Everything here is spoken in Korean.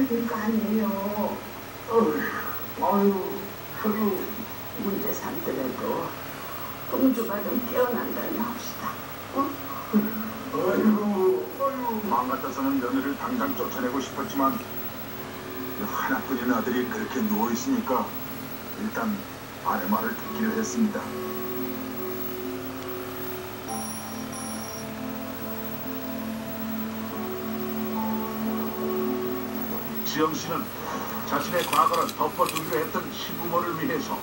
그러니까 아니에요. 아유, 문제 삼더라도 공주가 좀 깨어난다니 합시다. 어? 마음 같아서는 며느리를 당장 쫓아내고 싶었지만 하나뿐인 아들이 그렇게 누워있으니까 일단 아내 말을 듣기로 했습니다. 지영 씨는 자신의 과거를 덮어두기로 했던 시부모를 위해서